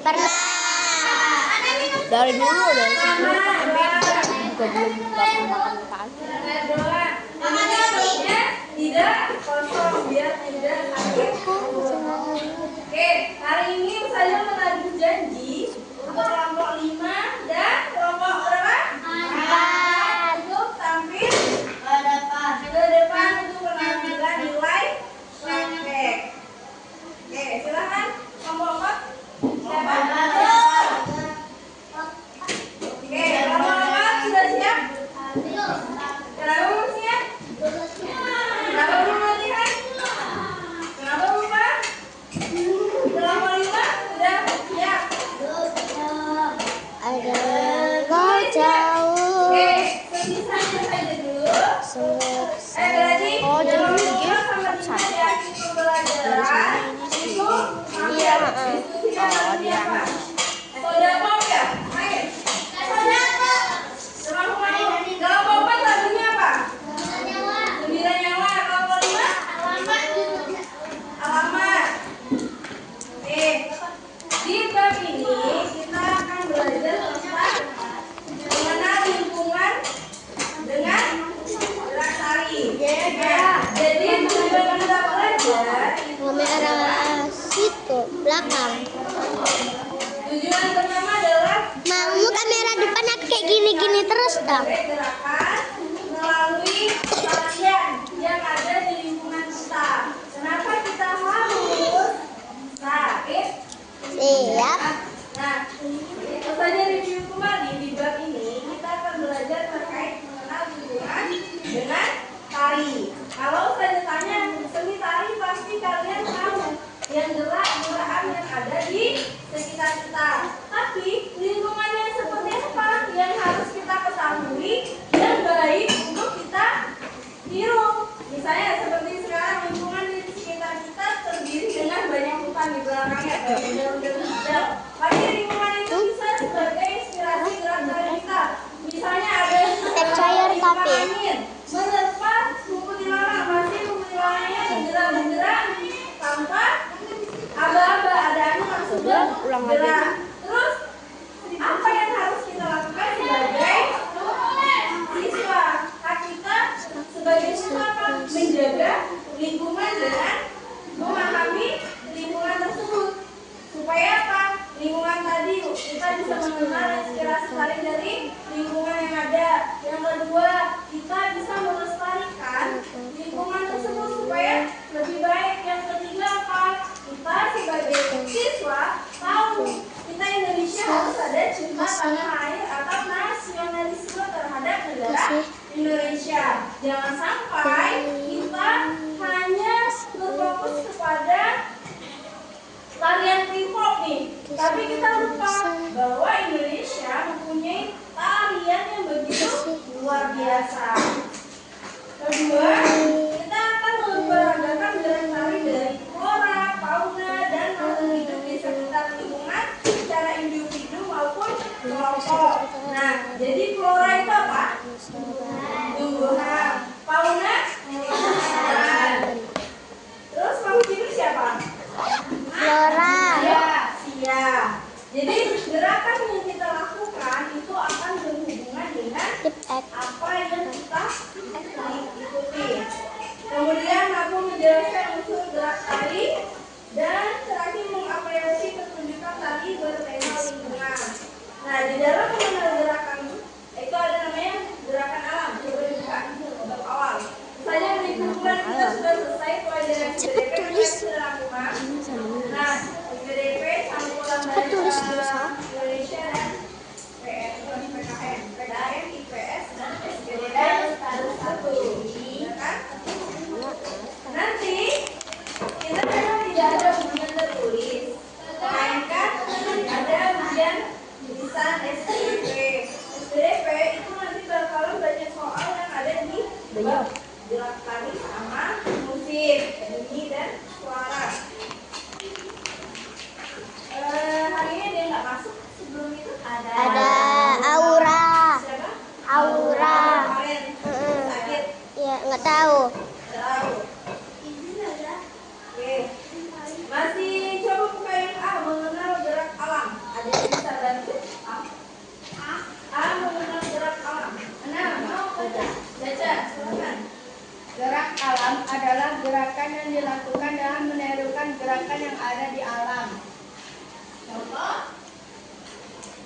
Pernah. Dari dulu dari sebelum SMP juga belum pernah makan pagi. Tidak kosong biar tidak sakit. Oke, hari ini saya menagih janji untuk kelompok 5 dan kelompok berapa? 4 untuk tampil ke depan untuk penampilan nilai praktek. Oke, silakan kelompok 4. Siapa? Oke, kelompok 4 sudah siap? Kenapa belum siap? Kenapa belum latihan? Kenapa belum, Pak? Kelompok 5 sudah siap? Ada kau jauh. Oke, sisanya saja dulu. Berarti Oh, jadi kelompok begini, 2 sama 5 di akhir pembelajaran itu Iya, diskusikan oh, tentang dia. apa? Sodako ya? Main. Sodako. Kelompok main. Kelompok 4 lagunya apa? 9 nyawa. Kelompok 5? Alamat. Oke. Di bab ini kita akan belajar tentang mengenal lingkungan dengan gerak tari. Nah, jadi tujuan kita belajar Kamera situ belakang. tujuan pertama adalah Mau kamera depan aku kayak gini-gini terus dong. gerakan melalui tarian yang ada di lingkungan kita. Kenapa kita harus tarik? Siap. Nah, itu saja review kembali di bab ini kita akan belajar terkait mengenal lingkungan dengan tari. Kalau saya tanya seni tari pasti kalian tahu yang gerak-gerakan yang ada di sekitar kita. Tapi lingkungan yang seperti apa yang harus kita ketahui yang baik untuk kita tiru. Misalnya seperti sekarang lingkungan di sekitar kita terdiri dengan banyak hutan di belakangnya, daun-daun hijau. Pasti lingkungan itu bisa sebagai inspirasi gerak tari kita. Misalnya ada Cair tapi. angin melepas kuntilanak, pasti kuntilanaknya bergerak tanpa aba-aba, ada angin langsung Ulang lagi. bergerak. Terus apa yang harus kita lakukan sebagai siswa? Hak kita sebagai siswa apa? Menjaga lingkungan dengan memahami lingkungan tersebut. Supaya apa? Lingkungan tadi kita bisa mengenal inspirasi tari dari lingkungan yang ada. Yang kedua, kita bisa melestarikan lingkungan tersebut supaya lebih baik. Yang ketiga apa? Kita sebagai siswa tahu kita Indonesia harus ada cinta tanah air atau nasionalisme terhadap negara Indonesia. Jangan sampai kita hanya berfokus kepada tarian K-pop nih, tapi kita lupa bahwa Indonesia mempunyai tarian yang begitu luar biasa. Kedua, kita akan memperagakan gerak tari dari flora, fauna, dan makhluk hidup di sekitar lingkungan secara individu maupun kelompok. Nah, jadi flora itu apa? Tumbuhan. Fauna? Tumbuhan. Terus makhluk hidup siapa? Flora. Sia. Jadi gerakan yang kita lakukan itu akan berhubungan dengan Tip X. apa yang kita ikuti.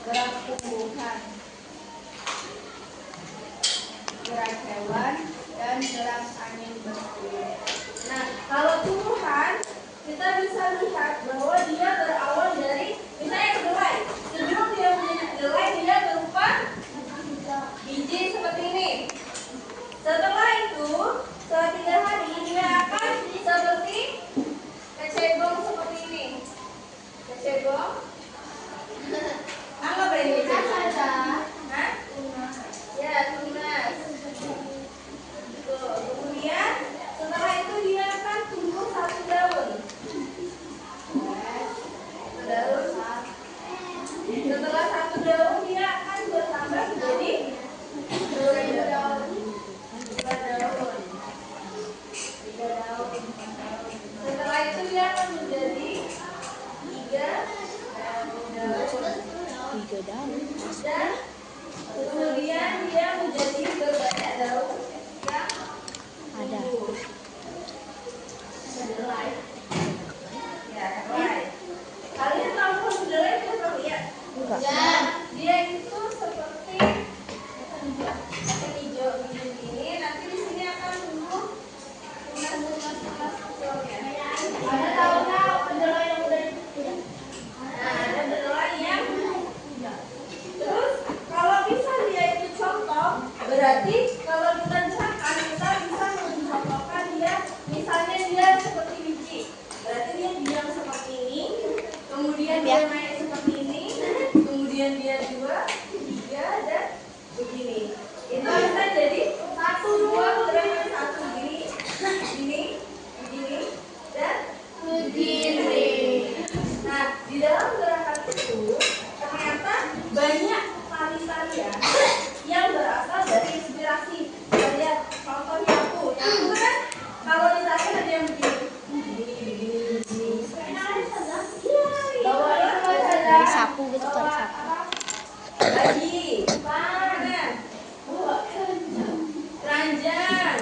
gerak tumbuhan, gerak hewan, dan gerak angin bertiup. Nah, kalau tumbuhan kita bisa lihat bahwa dia berawal dari misalnya kedelai. Sebelum dia menjadi kedelai, dia berupa biji seperti ini. Setelah itu, setelah 3 hari dia akan seperti kecebong seperti ini. Kecebong. Apa ini? Hah? Ya, tunas. Tuh, kemudian setelah itu dia akan tumbuh 1 daun. Daun. Setelah 1 daun dia akan bertambah menjadi 2 daun. 2 daun. 3 daun. Setelah itu dia akan menjadi 3 daun. 3 daun. Dan kemudian dia menjadi berbanyak daun yang Ada. kedelai. Ya, kedelai. Kalian tahu kedelai itu tahu ya? Enggak. Dia itu seperti kacang hijau begini. Nanti di sini akan tumbuh tunas-tunas kecilnya. Ada tahu nggak kedelai yang udah dipetik? Nah, ada kedelai yang terus kalau bisa dia itu contoh, berarti kalau ditancapkan kita bisa mencontohkan dia, misalnya dia seperti biji, berarti dia diam seperti ini, kemudian dia naik seperti ini, kemudian dia 2, 3 dan begini. Itu bisa jadi 1, 2, gerakan 1 gini, gini, begini dan begini. Nah, di dalam gerakan itu ternyata banyak tari-tarian yang berasal dari inspirasi. Lihat contohnya aku, yang aku kan kalau ditari ada yang begini, begini. Bawa itu ada Sapu gitu kan, sapu. lagi, mana, keranjang.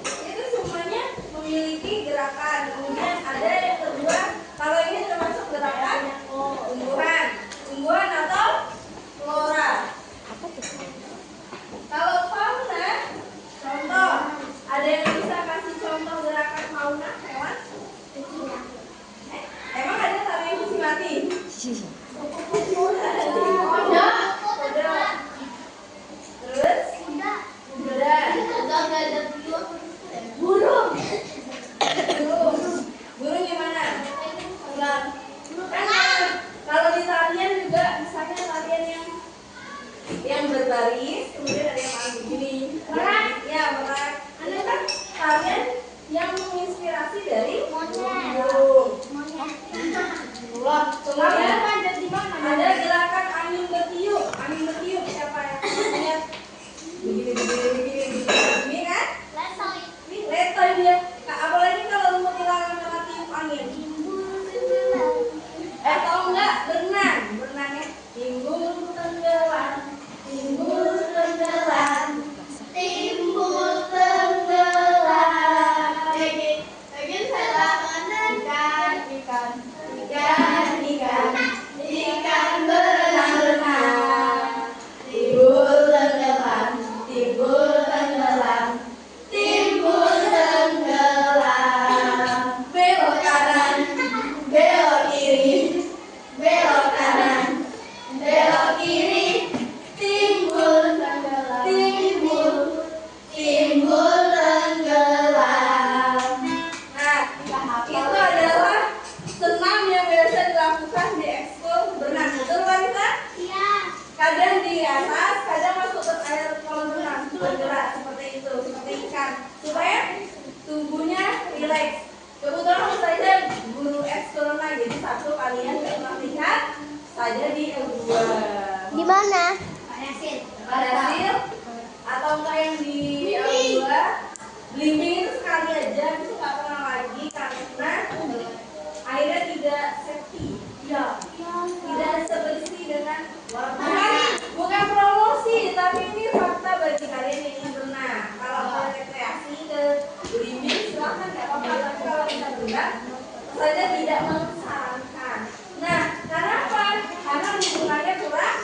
Itu semuanya memiliki gerakan. Kemudian ada yang kedua, kalau ini termasuk gerakan tumbuhan, tumbuhan atau flora. Apa tuh? Kalau fauna, contoh, ada yang bisa kasih contoh gerakan fauna hewan? Emang ada sapi yang mesti mati? Kuda. Terus? Kuda. Burung. Burung gimana? Ular. Kan kalau di tarian juga misalnya tarian yang berbaris, kemudian ada yang begini. Ya, merak. Ada kan tarian yang menginspirasi dari burung. Kemudian ada gerakan angin bertiup. Angin bertiup siapa yang lihat? Begini kan? Letoy dia. Nah, apalagi kalau mau dilarang tiup angin. Tahu enggak berenang? Berenangnya timbul tenggelam, timbul tenggelam, timbul tenggelam. Lagi ikan berenang-renang, timbul tenggelam, timbul tenggelam, timbul tenggelam. Belok kanan, belok kiri, belok kanan, belok kiri, timbul tenggelam, timbul, timbul tenggelam. Nah, itu adalah senam yang biasa dilakukan di ekskul berenang. Betul Wanita? Iya. Kadang di atas, kadang masuk ke air kolam renang, bergerak seperti itu, seperti ikan, supaya tubuhnya rileks. Kebetulan saja guru ekskul renang, jadi satu kalian pernah lihat saja di L2. Di mana? Barasil atau enggak yang di L2, Blimbing itu sekali aja, itu nggak pernah lagi karena airnya tidak safety. Ya, tidak sebersih dengan bukan promosi, tapi ini fakta bagi kalian yang ingin berenang. Kalau mau rekreasi ke Blimbing silahkan, nggak apa-apa. Tapi kalau kita berenang, saja tidak mengesankan. Nah, kenapa? Karena hubungannya kurang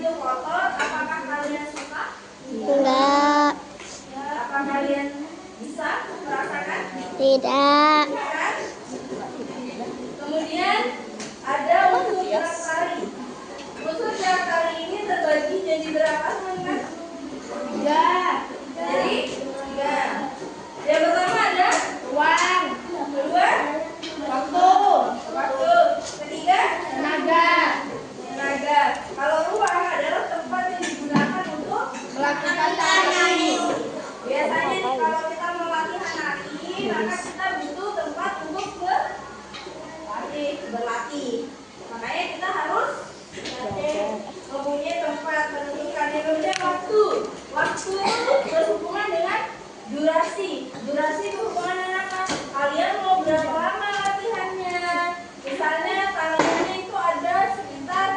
itu kotor, apakah kalian suka? Enggak. Apa kalian bisa merasakan? Tidak. Kan? Kemudian ada unsur gerak tarik. Unsur gerak tarik ini terbagi jadi berapa teman-teman? 3. Jadi 3. Yang pertama ada ruang. Kedua, waktu. Ketiga, tenaga. Kalau ruang adalah tempat yang digunakan untuk melakukan tarik. Biasanya nih, kalau kita mau latihan nari, maka kita butuh tempat untuk berlatih. Makanya kita harus mempunyai tempat menentukan. Yang kedua, waktu. Waktu berhubungan dengan durasi. Durasi berhubungan dengan apa? Kalian mau berapa lama latihannya? Misalnya tangannya itu ada sekitar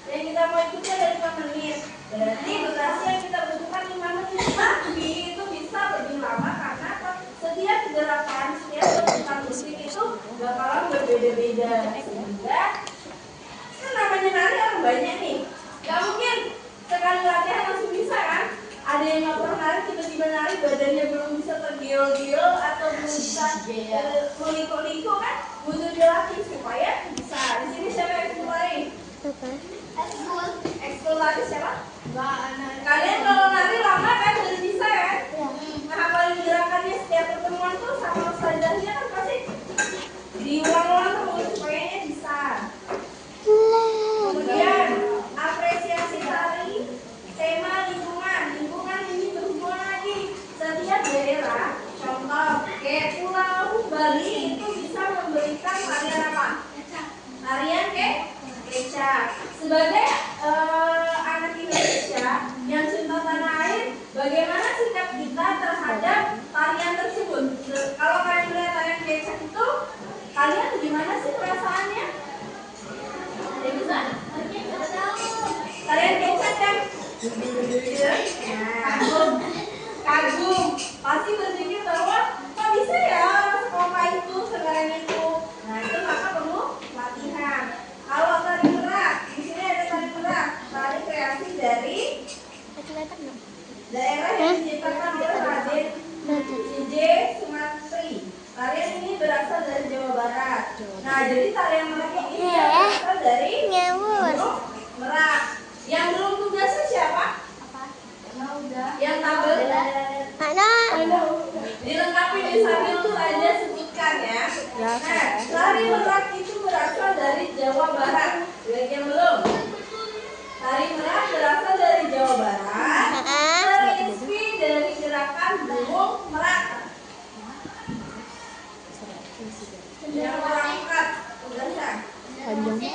yang kita mau ikuti ada 5 menit. Berarti durasi yang kita butuhkan 5 menit. Tapi itu bisa lebih lama karena apa? Setiap gerakan, setiap gerakan musik itu bakalan berbeda-beda. Sehingga kan namanya nari orang banyak nih. Gak mungkin sekali latihan langsung bisa kan? Ada yang nggak pernah nari tiba-tiba nari badannya belum bisa tergiol-giol atau belum bisa meliko-liko kan? Butuh dilatih supaya bisa. Di sini siapa yang ekskul lari? Ekskul lari siapa? Kalian kalau nari lama kan udah bisa kan? Nah apalagi gerakannya setiap pertemuan tuh sama ustazahnya kan pasti diulang-ulang terus supaya bisa. Kemudian apresiasi tari, tema lingkungan. Lingkungan ini berhubungan lagi setiap daerah. Contoh kayak Pulau Bali itu bisa memberikan tarian apa? Tarian kecak. Sebagai anak Indonesia yang cinta tanah air, bagaimana sikap kita terhadap tarian tersebut? Kalau kalian melihat tarian kecak itu, kalian gimana sih perasaannya? Ada bisa? Tarian kecak kan? Kagum. Pasti berpikir bahwa kok bisa ya sekolah itu sekarang itu. Nah itu maka perlu latihan. Kalau tari merak, di sini ada tari merak, tari kreasi dari daerah yang diciptakan oleh Raden C.J. Sumantri. Tarian ini berasal dari Jawa Barat. Nah, jadi tarian merak ini berasal dari Gunung Merak. Yang belum tugasnya siapa? Yang tabel? Mana? Dilengkapi di sambil saja sebutkan ya. Nah, tari merak itu berasal dari Jawa Barat. Bagi yang belum? Tari merak berasal dari Jawa Barat. Terinspirasi dari gerakan Gunung Merak. Yang berangkat tugasnya.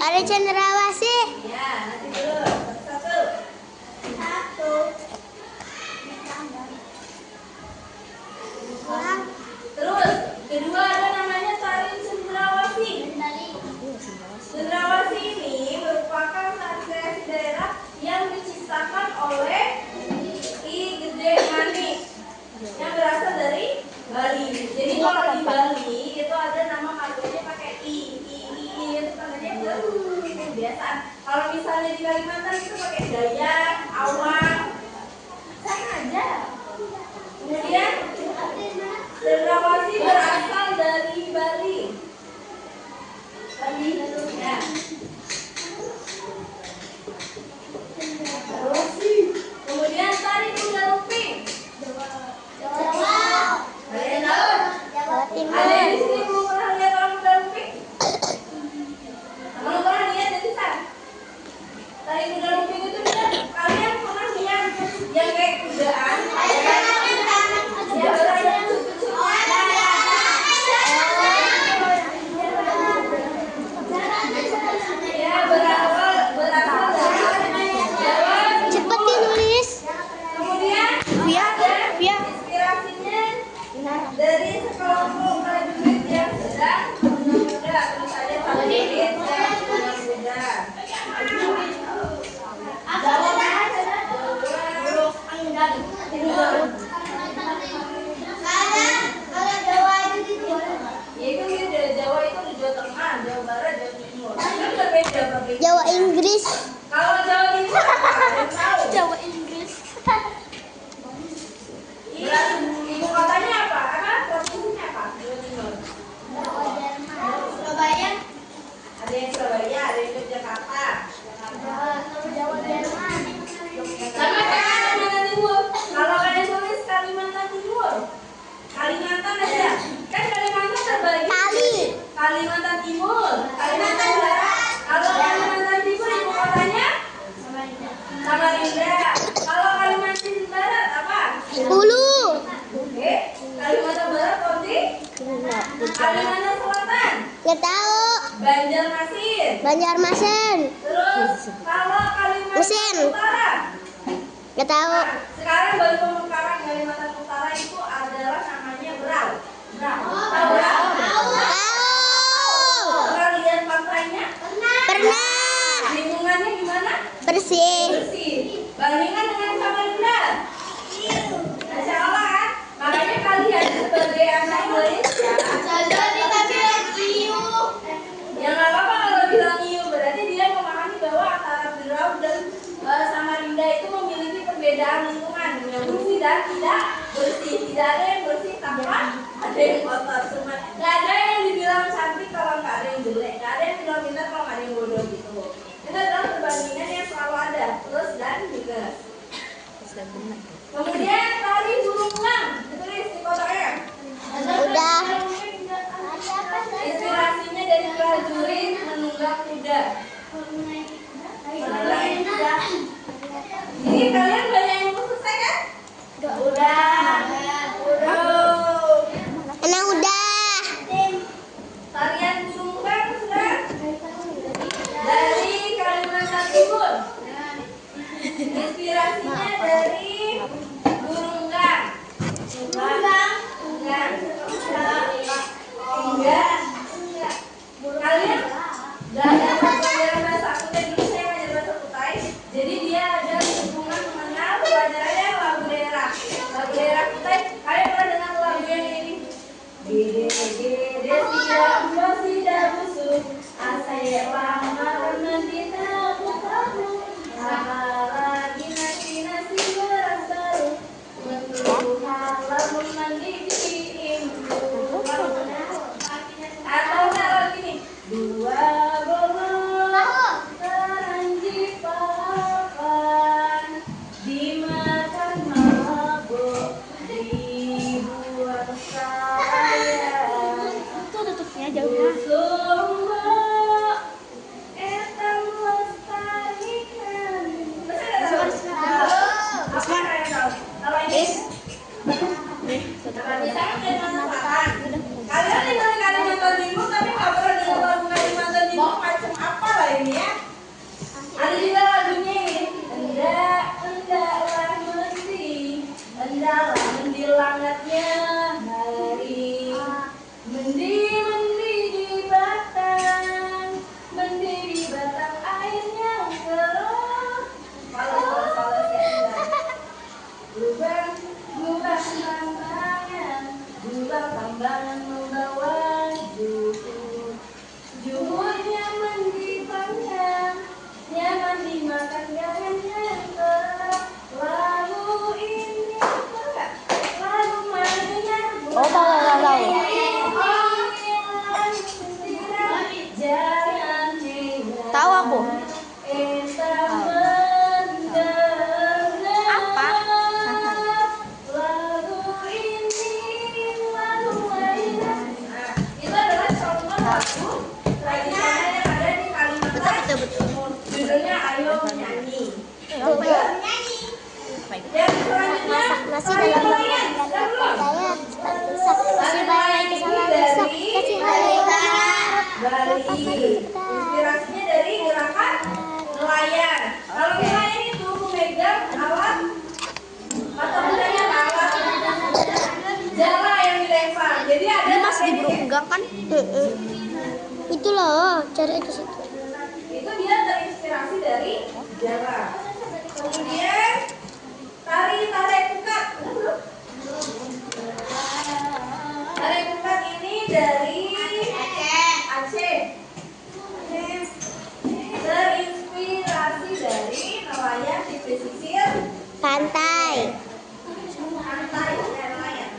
Ada cendrawasih. Ya, nanti dulu. Satu. Terus, kedua ada namanya tari cendrawasih. Cendrawasih ini merupakan tari kreasi daerah yang diciptakan oleh I Gede Mani yang berasal dari Bali. Jadi kalau di Bali itu ada nama marganya pakai I itu tandanya kebiasaan. Kalau misalnya di Kalimantan itu pakai Dayak, Awang, sama aja. Kemudian cendrawasih berasal dari Bali. Ya. Terus, kemudian tari kuda lumping. Kalian tahu? Ada yang di sini belum pernah lihat orang kuda lumping? Belum pernah lihat jadi tari kuda lumping itu dia Nggak tahu. Banjarmasin. Banjarmasin. Terus kalau Kalimantan Mesin. Utara. Nggak tahu. Sekarang baru pemekaran Kalimantan Utara itu adalah namanya Berau. Berau. Tahu Berau? Tahu. Pernah lihat pantainya? Pernah. Lingkungannya gimana? Bersih. Bersih. Bandingkan dengan Samarinda. Masya Allah kan? Makanya kalian sebagai anak Indonesia, ya nggak apa-apa kalau bilang iu, berarti dia memahami bahwa antara Berau dan Samarinda itu memiliki perbedaan lingkungan yang bersih dan tidak bersih. Tidak ada yang bersih tanpa ada yang kotor. Cuma nggak ada yang dibilang cantik kalau nggak ada yang jelek, nggak ada yang bilang pintar kalau nggak ada yang bodoh gitu. Itu adalah perbandingan yang selalu ada, plus dan minus. Kemudian tari burung elang, ditulis di kotaknya. Udah. Inspirasinya dari prajurit menunggang kuda. Ini kalian banyak yang mau selesai kan? Udah. Anak udah. Tarian burung elang sudah. Dari Kalimantan Timur. Inspirasinya dari burung elang. Enggak. Kalian belajar pelajaran bahasa Kutai dulu, saya ngajar bahasa Kutai. Jadi dia ada hubungan mengenal pelajarannya lagu daerah. Lagu daerah Kutai. Kalian pernah dengar lagu yang ini? Gede gede tidak busuk, asai lamar mendita putamu. Lagi nasi beras baru, menunggu halam mandi atau kalau gini, dua bolong teranji papan, dimakan mabuk, dibuang sayang. Itu tutupnya jauh. Etang lestarikan. Kalau ini kalian tinggal di Kalimantan Timur tapi nggak pernah dengar lagu Kalimantan Timur macam apa lah ini ya? Ada juga lagunya ini. Endaklah mendilangatnya hari, mendi di batang air yang keruh. Kalau berubah tambangan membawa juhur nyaman dipandang, nyaman dimakan gangannya lalu ini lalu mainnya tahu. Tahu aku. Apa? Itu adalah contoh lagu tradisional yang ada di Kalimantan Timur. Judulnya Ayo Nyanyi. Dan selanjutnya Masih dalam nelayan. Sudah belum? saya rusak. Kasih banyak kesalahan rusak. Kasih Bali. Inspirasinya dari gerakan nelayan. Kalau nelayan itu memegang alat atau misalnya alat jala yang dilempar. Jadi ada Ini masih di burung enggang kan? Itu loh, cari ke situ. itu dia terinspirasi dari jala. Kemudian tari pukat. Tari pukat ini dari Aceh. Terinspirasi dari nelayan di pesisir Pantai. nelayan.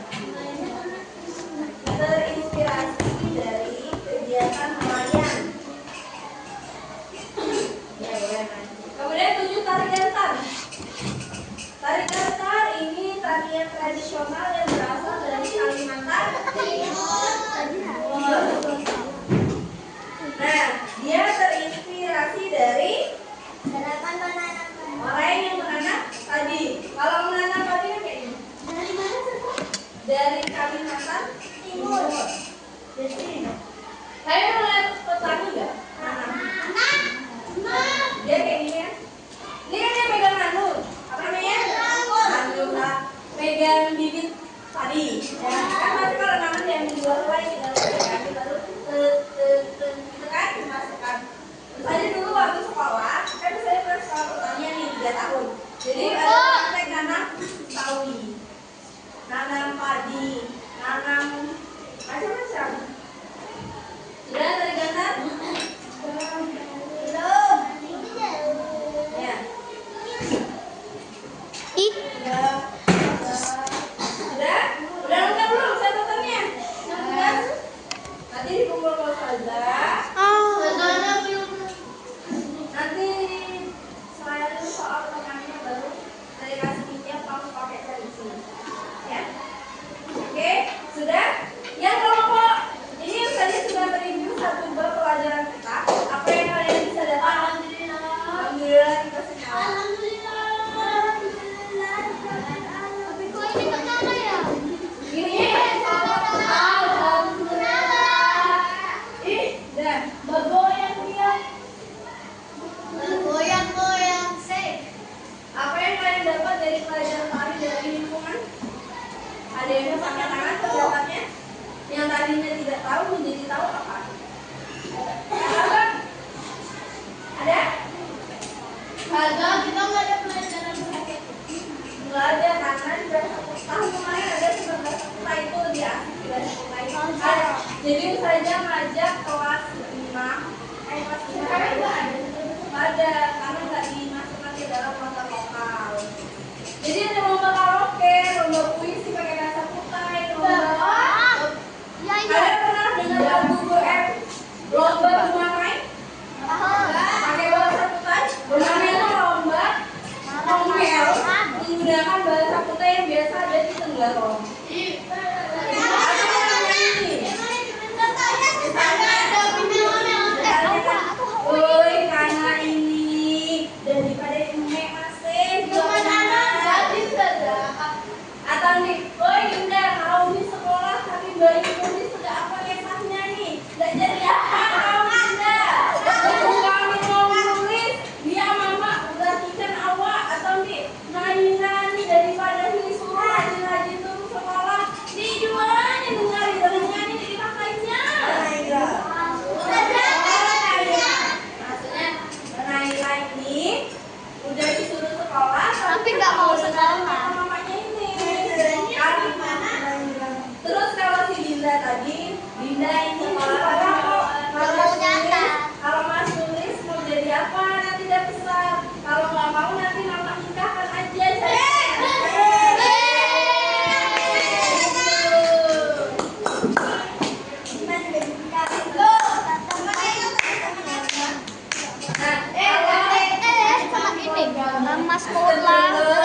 Terinspirasi dari kegiatan nelayan. Ya, boleh. Kemudian 7 tari gantar. Tari gantar ini tarian tradisional yang berasal dari Kalimantan Timur. Nah, dia terinspirasi dari orang yang menanam tadi. Kalau menanam tadi kan kayak ini. Dari Kalimantan Timur. Saya mulai 3 tahun. Jadi praktek nanam sawi, nanam padi, nanam macam-macam. Sudah tadi gambar? Belum. Ya. Ih, Sudah? Udah lengkap belum catatannya? Sudah? Nanti dikumpul saja. Nanti saya dulu soal pertanyaannya baru saya kasih linknya kamu pakai dari sini. Ya. Oke, sudah? Yang kelompok ini tadi sudah mereview 1 bab pelajaran kita. Apa yang kalian bisa dapat? Alhamdulillah kita senang. tapi kok ini nggak nyala ya? Ini alhamdulillah. Dan bergoyang dia. Goyang-goyang, sih. Apa yang kalian dapat dari pelajaran tadi dari lingkungan? Ada yang bisa angkat tangan pendapatnya? Yang tadinya tidak tahu menjadi tahu apa? Ada? Ada? Ada, kita nggak ada pelajaran pakai. Nggak ada karena sudah 1 tahun kemarin ada 19 sekolah itu lebih asik sudah mulai. Jadi saja ngajak kelas 5, kelas 5 ada karena nggak dimasuk nanti dalam mata lokal. Jadi ada lomba karaoke, lomba puisi pakai bahasa Kutai, lomba. Ya, Kalian pernah dengar lagu BM lomba Dumamai? Pakai bahasa Kutai. Namanya itu lomba ngomel menggunakan bahasa Kutai yang biasa ada di Tenggarong. Apa namanya ini? Woi, karena ini daripada emek masih atau nih, woi Yunda, kalau di sekolah tapi bayi ini sudah apa kisahnya nih? Nggak jadi apa kamu Yunda? Kami mau nulis, dia mama perhatikan awak atau nih nani daripada disuruh rajin-rajin turun sekolah. Dijualnya dengar ini dipakainya. Maksudnya nilai ini udah disuruh sekolah Tapi nggak mau sekolah. mamanya ini kan. Terus kalau si Dinda tadi, Dinda ini kalau Mas tulis mau jadi apa nanti dia besar. Kalau nggak mau nanti mama nikahkan aja. Sama ini, nama sekolah.